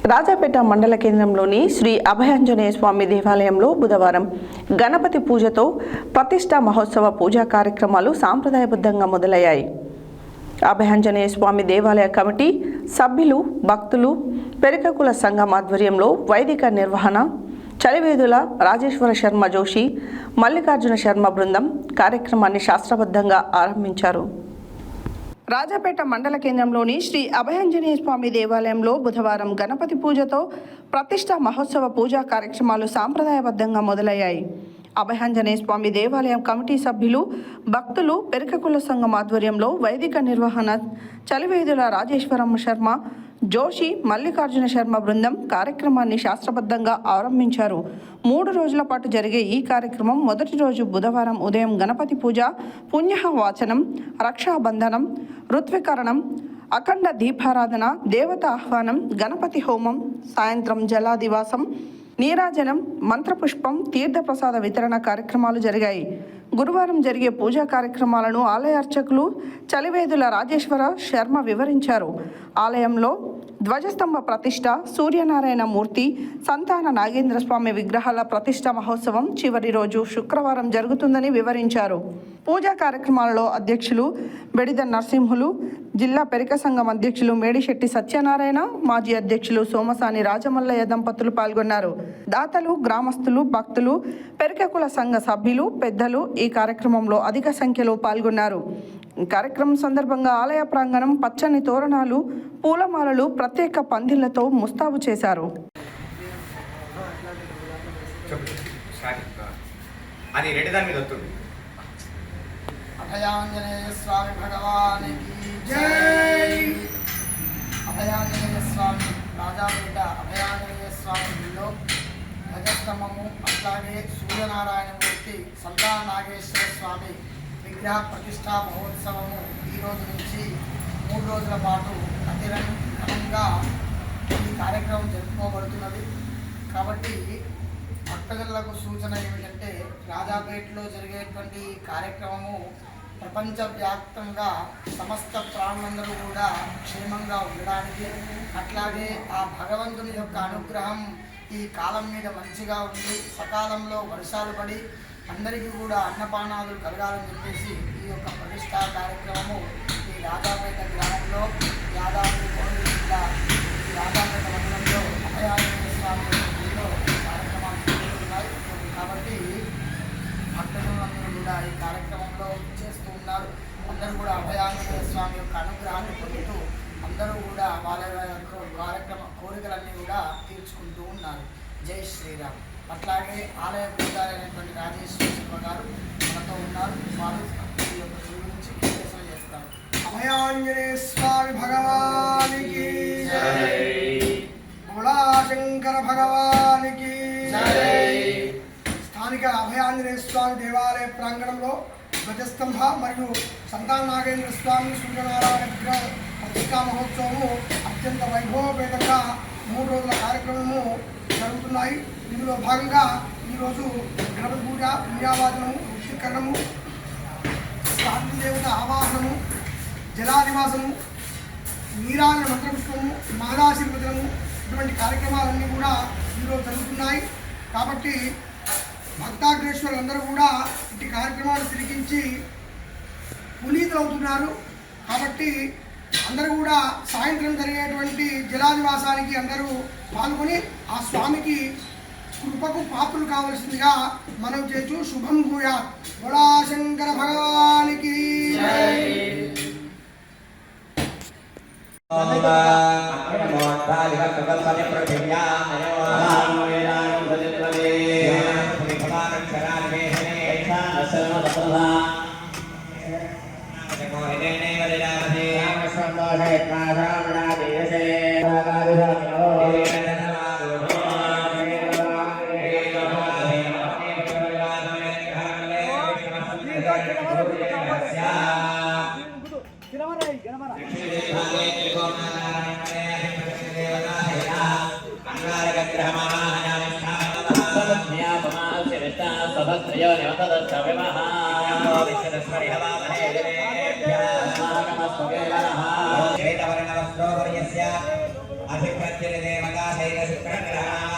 రాజాపేట మండల కేంద్రంలోని శ్రీ అభయాంజనేయ స్వామి దేవాలయంలో బుధవారం గణపతి పూజతో ప్రతిష్ఠా మహోత్సవ పూజా కార్యక్రమాలు సాంప్రదాయబద్ధంగా మొదలయ్యాయి. అభయాంజనేయ స్వామి దేవాలయ కమిటీ సభ్యులు, భక్తులు, పెరికకుల సంఘం ఆధ్వర్యంలో వైదిక నిర్వహణ చలివేదుల రాజేశ్వర శర్మ జోషి, మల్లికార్జున శర్మ బృందం కార్యక్రమాన్ని శాస్త్రబద్ధంగా ఆరంభించారు. రాజాపేట మండల కేంద్రంలోని శ్రీ అభయాంజనేయ స్వామి దేవాలయంలో బుధవారం గణపతి పూజతో ప్రతిష్ఠా మహోత్సవ పూజా కార్యక్రమాలు సాంప్రదాయబద్ధంగా మొదలయ్యాయి. అభయాంజనేయ స్వామి దేవాలయం కమిటీ సభ్యులు, భక్తులు, పెరికకుల సంఘం ఆధ్వర్యంలో వైదిక నిర్వహణ చలివేదుల రాజేశ్వరమ్మ శర్మ జోషి, మల్లికార్జున శర్మ బృందం కార్యక్రమాన్ని శాస్త్రబద్ధంగా ఆరంభించారు. 3 రోజుల పాటు జరిగే ఈ కార్యక్రమం మొదటి రోజు బుధవారం ఉదయం గణపతి పూజ, పుణ్యవాచనం, రక్షాబంధనం, ఋత్వీకరణం, అఖండ దీపారాధన, దేవత ఆహ్వానం, గణపతి హోమం, సాయంత్రం జలాదివాసం, నీరాజనం, మంత్రపుష్పం, తీర్థప్రసాద వితరణ కార్యక్రమాలు జరిగాయి. గురువారం జరిగే పూజా కార్యక్రమాలను ఆలయ అర్చకులు చలివేదుల రాజేశ్వర శర్మ వివరించారు. ఆలయంలో ధ్వజస్తంభ ప్రతిష్ఠ, సూర్యనారాయణ మూర్తి, సంతాన నాగేంద్ర స్వామి విగ్రహాల ప్రతిష్ఠ మహోత్సవం చివరి రోజు శుక్రవారం జరుగుతుందని వివరించారు. పూజా కార్యక్రమాలలో అధ్యక్షులు బెడిద నరసింహులు, జిల్లా పెరిక సంఘం అధ్యక్షులు మేడిశెట్టి సత్యనారాయణ, మాజీ అధ్యక్షులు సోమసాని రాజమల్లయ్య దంపతులు పాల్గొన్నారు. దాతలు, గ్రామస్తులు, భక్తులు, పెరికకుల సంఘ సభ్యులు, పెద్దలు ఈ కార్యక్రమంలో అధిక సంఖ్యలో పాల్గొన్నారు. ఈ కార్యక్రమం సందర్భంగా ఆలయ ప్రాంగణం పచ్చని తోరణాలు, పూలమాలలు, ప్రత్యేక పందిళ్లతో ముస్తాబు చేశారు. అభయాంజనేయ స్వామి భగవానికి జై. అభయాంజనేయ స్వామి రాజాపేట అభయాంజనేయ స్వామిలో ధ్వజస్తంభము, అట్లాగే సూర్యనారాయణ మూర్తి, సంతాన నాగేశ్వర స్వామి విగ్రహ ప్రతిష్టా మహోత్సవము ఈ రోజు నుంచి 3 రోజుల పాటు ఘనంగా ఈ కార్యక్రమం జరుపుకోబడుతున్నది. కాబట్టి భక్తజనులకు సూచన ఏమిటంటే, రాజాపేటలో జరిగేటువంటి కార్యక్రమము ప్రపంచవ్యాప్తంగా సమస్త ప్రాణులందరూ కూడా క్షేమంగా ఉండడానికి, అట్లాగే ఆ భగవంతుని యొక్క అనుగ్రహం ఈ కాలం మీద మంచిగా ఉండి సకాలంలో వర్షాలు పడి అందరికీ కూడా అన్నపానాలు కలగాలని చెప్పేసి ఈ యొక్క ప్రతిష్టా కార్యక్రమము ఈ రాజాపేట గ్రామంలో, యాదాద్రి భువనగిరి జిల్లా ఈ రాజాపేట మండలంలో అభయాంజనేయ స్వామి గుడిలో కార్యక్రమాలు జరుగుతున్నాయి. కాబట్టి భక్తులందరూ కూడా ఈ కార్యక్రమంలో చేస్తూ ఉన్నారు. అందరూ కూడా అభయాంజనేయ స్వామి యొక్క అనుగ్రహాన్ని పొందుతూ అందరూ కూడా వాళ్ళ కోరికలన్నీ కూడా తీర్చుకుంటూ ఉన్నారు. జై శ్రీరామ్. అట్లాగే ఆలయ పూజారైనటువంటి రాజేశ్వర శర్మ గారు మనతో ఉన్నారు. వారు ఈ యొక్క గురించి విశ్లేషణ చేస్తారు. అభయాంజనేయ స్వామి భగవానికి భోళాశంకర భగవానికి స్థానిక అభయాంజనేయ స్వామి దేవాలయ ప్రాంగణంలో ధ్వజస్తంభ మరియు సంతాన నాగేంద్ర స్వామి సూర్యనారాయణ విగ్రహ ప్రతిష్టా మహోత్సవము అత్యంత వైభవపేతంగా 3 రోజుల కార్యక్రమము జరుగుతున్నాయి. ఇందులో భాగంగా ఈరోజు గణపతి పూజ, పుణ్యావాచనము, ఋత్వీకరణము, దేవత ఆవాహనము, జలాదివాసము, నీరాజన మంత్రపుష్పము, మహదాశీర్వచనము, ఇటువంటి కార్యక్రమాలన్నీ కూడా ఈరోజు జరుగుతున్నాయి. కాబట్టి భక్తాగ్రేశ్వరులందరూ కూడా ఇటు కార్యక్రమాలు తిరిగించి పునీతులవుతున్నారు. కాబట్టి అందరూ కూడా సాయంత్రం జరిగేటువంటి జలాదివాసానికి అందరూ పాల్గొని ఆ స్వామికి కృపకు పాత్రలు కావలసిందిగా మనం చేస్తూ శుభం భూయాత్. భోళాశంకర భగవానికి అధిపత్య దేవతా శైల శుక్రగ్రహ